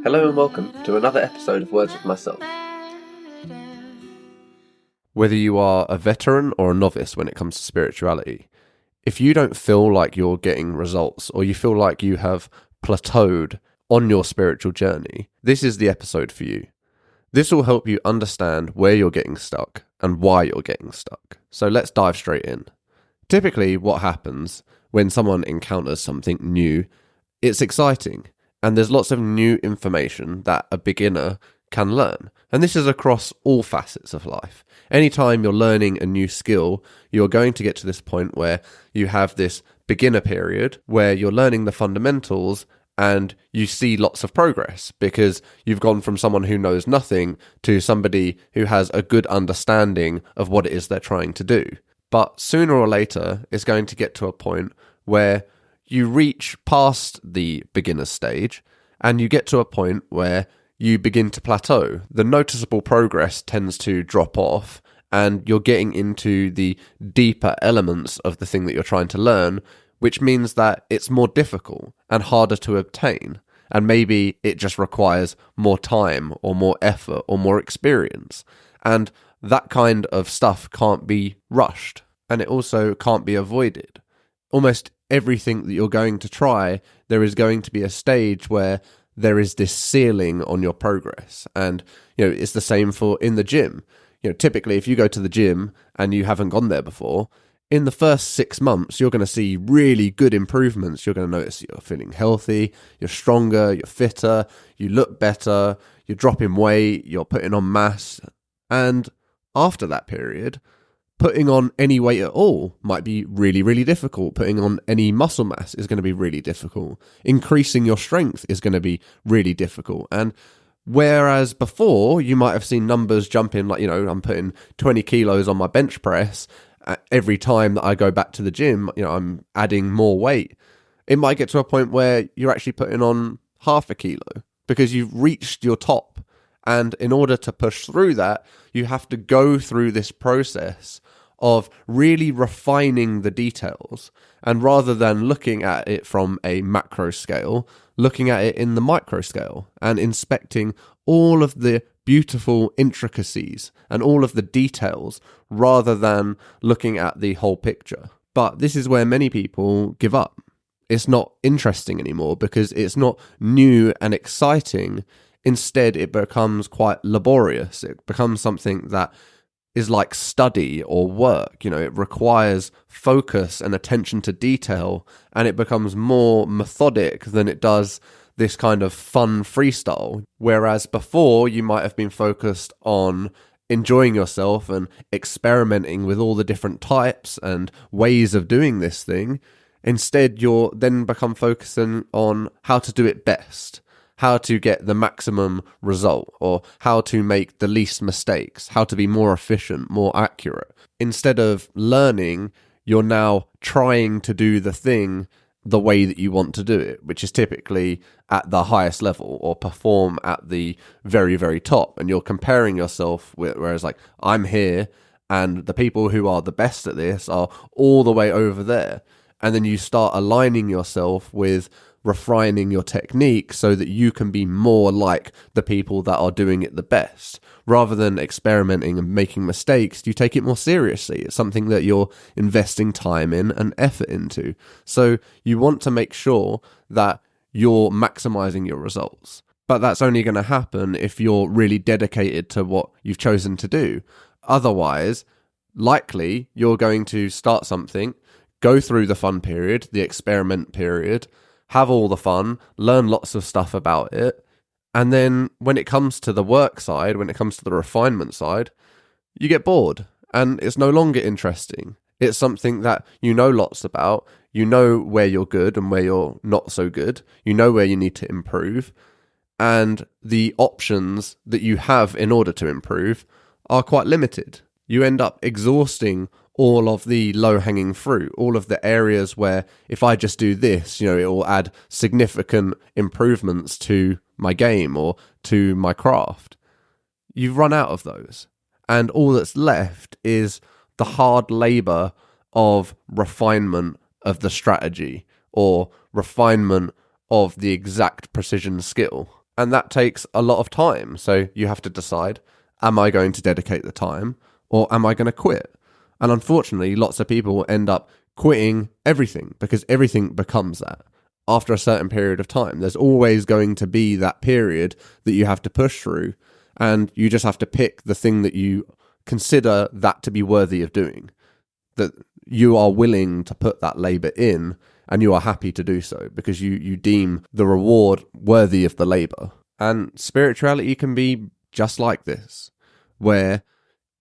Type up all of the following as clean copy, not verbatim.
Hello and welcome to another episode of Words with Myself. Whether you are a veteran or a novice when it comes to spirituality, if you don't feel like you're getting results or you feel like you have plateaued on your spiritual journey, this is the episode for you. This will help you understand where you're getting stuck and why you're getting stuck. So let's dive straight in. Typically, what happens when someone encounters something new, it's exciting. And there's lots of new information that a beginner can learn. And this is across all facets of life. Anytime you're learning a new skill, you're going to get to this point where you have this beginner period where you're learning the fundamentals and you see lots of progress because you've gone from someone who knows nothing to somebody who has a good understanding of what it is they're trying to do. But sooner or later, it's going to get to a point where you reach past the beginner stage and you get to a point where you begin to plateau. The noticeable progress tends to drop off and you're getting into the deeper elements of the thing that you're trying to learn, which means that it's more difficult and harder to obtain. And maybe it just requires more time or more effort or more experience. And that kind of stuff can't be rushed and it also can't be avoided. Almost everything that you're going to try, there is going to be a stage where there is this ceiling on your progress. And, it's the same for in the gym. Typically, if you go to the gym and you haven't gone there before, in the first 6 months, you're going to see really good improvements. You're going to notice you're feeling healthy, you're stronger, you're fitter, you look better, you're dropping weight, you're putting on mass. And after that period, putting on any weight at all might be really, really difficult. Putting on any muscle mass is going to be really difficult. Increasing your strength is going to be really difficult. And whereas before, you might have seen numbers jumping, like, I'm putting 20 kilos on my bench press. Every time that I go back to the gym, I'm adding more weight. It might get to a point where you're actually putting on half a kilo because you've reached your top. And in order to push through that, you have to go through this process of really refining the details. And rather than looking at it from a macro scale, looking at it in the micro scale and inspecting all of the beautiful intricacies and all of the details rather than looking at the whole picture. But this is where many people give up. It's not interesting anymore because it's not new and exciting. Instead, it becomes quite laborious. It becomes something that is like study or work. It requires focus and attention to detail, and it becomes more methodic than it does this kind of fun freestyle. Whereas before, you might have been focused on enjoying yourself and experimenting with all the different types and ways of doing this thing. Instead, you're then become focusing on how to do it best, how to get the maximum result, or how to make the least mistakes, how to be more efficient, more accurate. Instead of learning, you're now trying to do the thing the way that you want to do it, which is typically at the highest level or perform at the very, very top. And you're comparing yourself with, whereas like I'm here and the people who are the best at this are all the way over there. And then you start aligning yourself with refining your technique so that you can be more like the people that are doing it the best. Rather than experimenting and making mistakes, you take it more seriously. It's something that you're investing time in and effort into. So you want to make sure that you're maximizing your results. But that's only going to happen if you're really dedicated to what you've chosen to do. Otherwise, likely you're going to start something, go through the fun period, the experiment period, have all the fun, learn lots of stuff about it, and then when it comes to the work side, when it comes to the refinement side, you get bored and it's no longer interesting. It's something that you know lots about, you know where you're good and where you're not so good, you know where you need to improve, and the options that you have in order to improve are quite limited. You end up exhausting all of the low-hanging fruit, all of the areas where if I just do this, it will add significant improvements to my game or to my craft. You've run out of those. And all that's left is the hard labor of refinement of the strategy or refinement of the exact precision skill. And that takes a lot of time. So you have to decide, am I going to dedicate the time or am I going to quit? And unfortunately, lots of people end up quitting everything because everything becomes that. After a certain period of time, there's always going to be that period that you have to push through, and you just have to pick the thing that you consider that to be worthy of doing, that you are willing to put that labor in and you are happy to do so because you deem the reward worthy of the labor. And spirituality can be just like this, where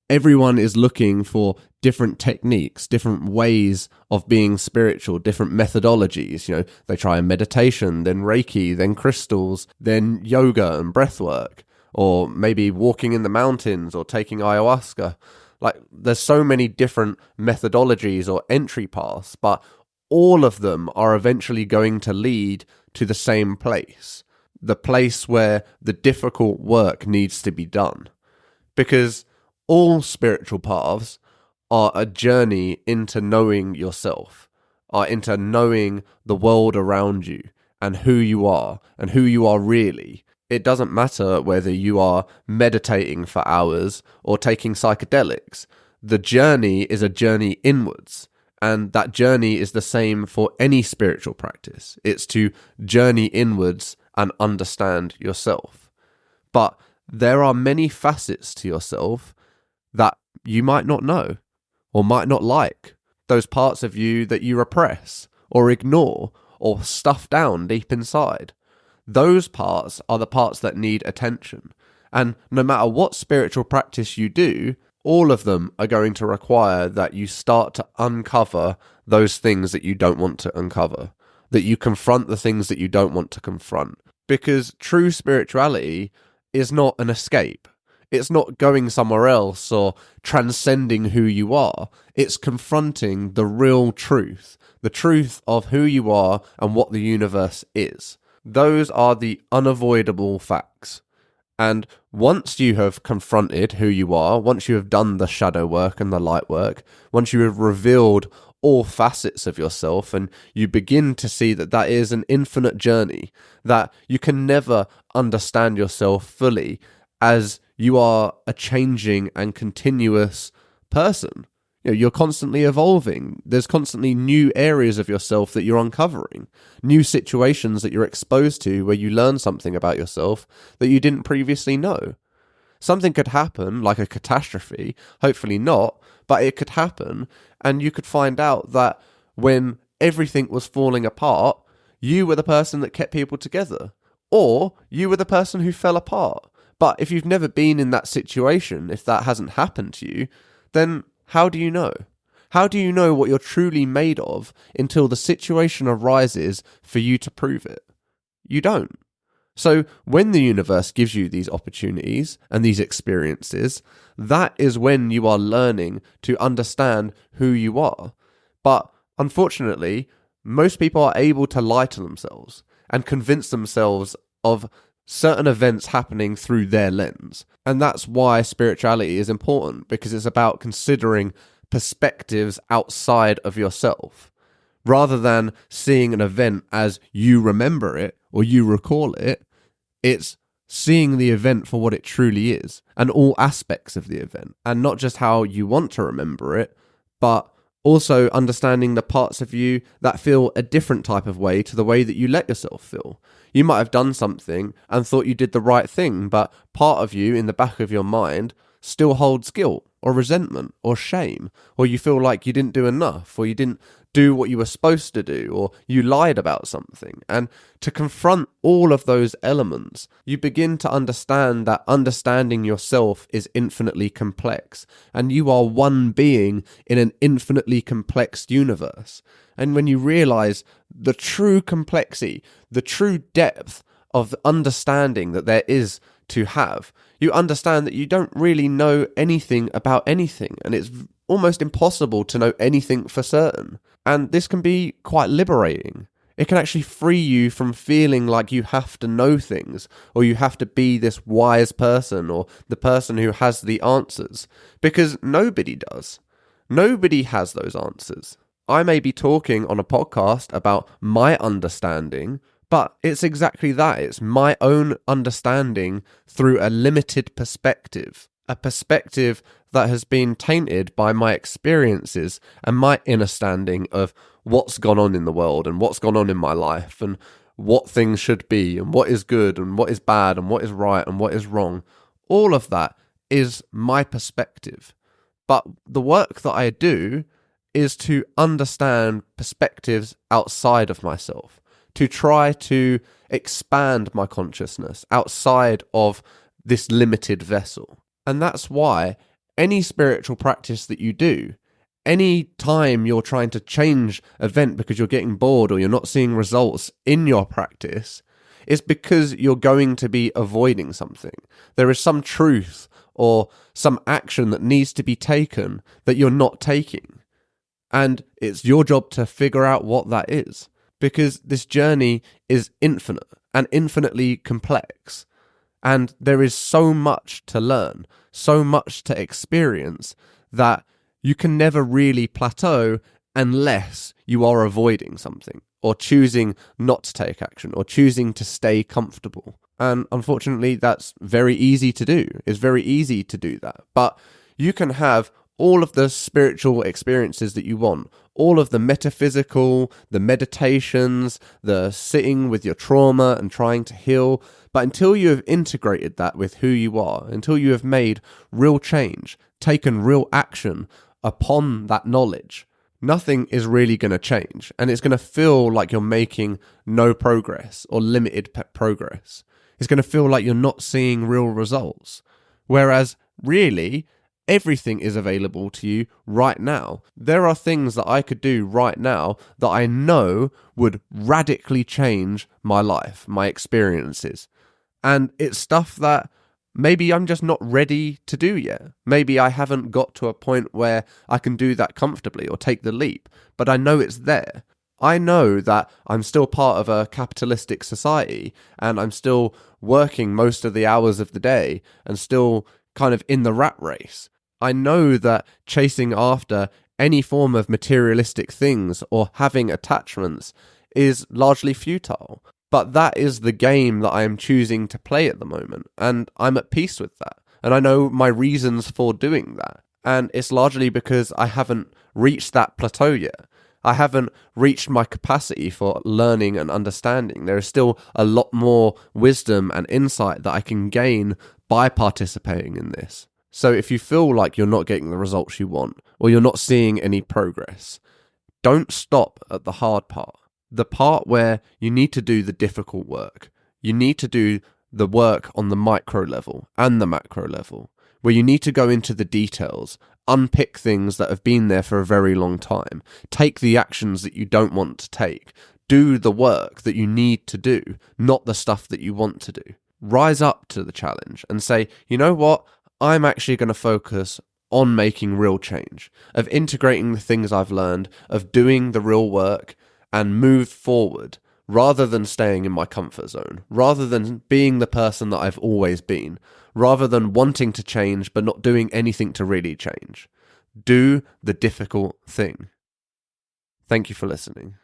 everyone is looking for different techniques, different ways of being spiritual, different methodologies. You know, they try meditation, then Reiki, then crystals, then yoga and breath work, or maybe walking in the mountains or taking ayahuasca. Like, there's so many different methodologies or entry paths, but all of them are eventually going to lead to the same place, the place where the difficult work needs to be done. Because all spiritual paths are a journey into knowing yourself, are into knowing the world around you and who you are really. It doesn't matter whether you are meditating for hours or taking psychedelics. The journey is a journey inwards, and that journey is the same for any spiritual practice. It's to journey inwards and understand yourself. But there are many facets to yourself that you might not know or might not like. Those parts of you that you repress or ignore or stuff down deep inside. Those parts are the parts that need attention. And no matter what spiritual practice you do, all of them are going to require that you start to uncover those things that you don't want to uncover, that you confront the things that you don't want to confront. Because true spirituality is not an escape. It's not going somewhere else or transcending who you are. It's confronting the real truth, the truth of who you are and what the universe is. Those are the unavoidable facts. And once you have confronted who you are, once you have done the shadow work and the light work, once you have revealed all facets of yourself and you begin to see that that is an infinite journey, that you can never understand yourself fully as you are a changing and continuous person. You know, you're constantly evolving. There's constantly new areas of yourself that you're uncovering, new situations that you're exposed to where you learn something about yourself that you didn't previously know. Something could happen, like a catastrophe, hopefully not, but it could happen, and you could find out that when everything was falling apart, you were the person that kept people together, or you were the person who fell apart. But if you've never been in that situation, if that hasn't happened to you, then how do you know? How do you know what you're truly made of until the situation arises for you to prove it? You don't. So when the universe gives you these opportunities and these experiences, that is when you are learning to understand who you are. But unfortunately, most people are able to lie to themselves and convince themselves of certain events happening through their lens. And that's why spirituality is important, because it's about considering perspectives outside of yourself. Rather than seeing an event as you remember it or you recall it, it's seeing the event for what it truly is and all aspects of the event, and not just how you want to remember it, but also understanding the parts of you that feel a different type of way to the way that you let yourself feel. You might have done something and thought you did the right thing, but part of you in the back of your mind still holds guilt or resentment or shame, or you feel like you didn't do enough, or you didn't do what you were supposed to do, or you lied about something. And to confront all of those elements, you begin to understand that understanding yourself is infinitely complex, and you are one being in an infinitely complex universe. And when you realize the true complexity, the true depth of the understanding that there is to have, you understand that you don't really know anything about anything, and it's almost impossible to know anything for certain. And this can be quite liberating. It can actually free you from feeling like you have to know things, or you have to be this wise person, or the person who has the answers, because nobody does. Nobody has those answers. I may be talking on a podcast about my understanding, But it's exactly that. It's my own understanding through a limited perspective, a perspective that has been tainted by my experiences and my understanding of what's gone on in the world and what's gone on in my life and what things should be and what is good and what is bad and what is right and what is wrong. All of that is my perspective. But the work that I do is to understand perspectives outside of myself, to try to expand my consciousness outside of this limited vessel. And that's why any spiritual practice that you do, any time you're trying to change event because you're getting bored or you're not seeing results in your practice, is because you're going to be avoiding something. There is some truth or some action that needs to be taken that you're not taking. And it's your job to figure out what that is. Because this journey is infinite and infinitely complex. And there is so much to learn, so much to experience, that you can never really plateau unless you are avoiding something, or choosing not to take action, or choosing to stay comfortable. And unfortunately, that's very easy to do. It's very easy to do that. But you can have all of the spiritual experiences that you want, all of the metaphysical, the meditations, the sitting with your trauma and trying to heal. But until you have integrated that with who you are, until you have made real change, taken real action upon that knowledge, nothing is really going to change. And it's going to feel like you're making no progress or limited progress. It's going to feel like you're not seeing real results. Whereas really, everything is available to you right now. There are things that I could do right now that I know would radically change my life, my experiences. And it's stuff that maybe I'm just not ready to do yet. Maybe I haven't got to a point where I can do that comfortably or take the leap, but I know it's there. I know that I'm still part of a capitalistic society and I'm still working most of the hours of the day and still kind of in the rat race. I know that chasing after any form of materialistic things or having attachments is largely futile. But that is the game that I am choosing to play at the moment, and I'm at peace with that. And I know my reasons for doing that. And it's largely because I haven't reached that plateau yet. I haven't reached my capacity for learning and understanding. There is still a lot more wisdom and insight that I can gain by participating in this. So if you feel like you're not getting the results you want, or you're not seeing any progress, don't stop at the hard part. The part where you need to do the difficult work. You need to do the work on the micro level and the macro level, where you need to go into the details, unpick things that have been there for a very long time, take the actions that you don't want to take, do the work that you need to do, not the stuff that you want to do. Rise up to the challenge and say, you know what? I'm actually going to focus on making real change, of integrating the things I've learned, of doing the real work and move forward rather than staying in my comfort zone, rather than being the person that I've always been, rather than wanting to change but not doing anything to really change. Do the difficult thing. Thank you for listening.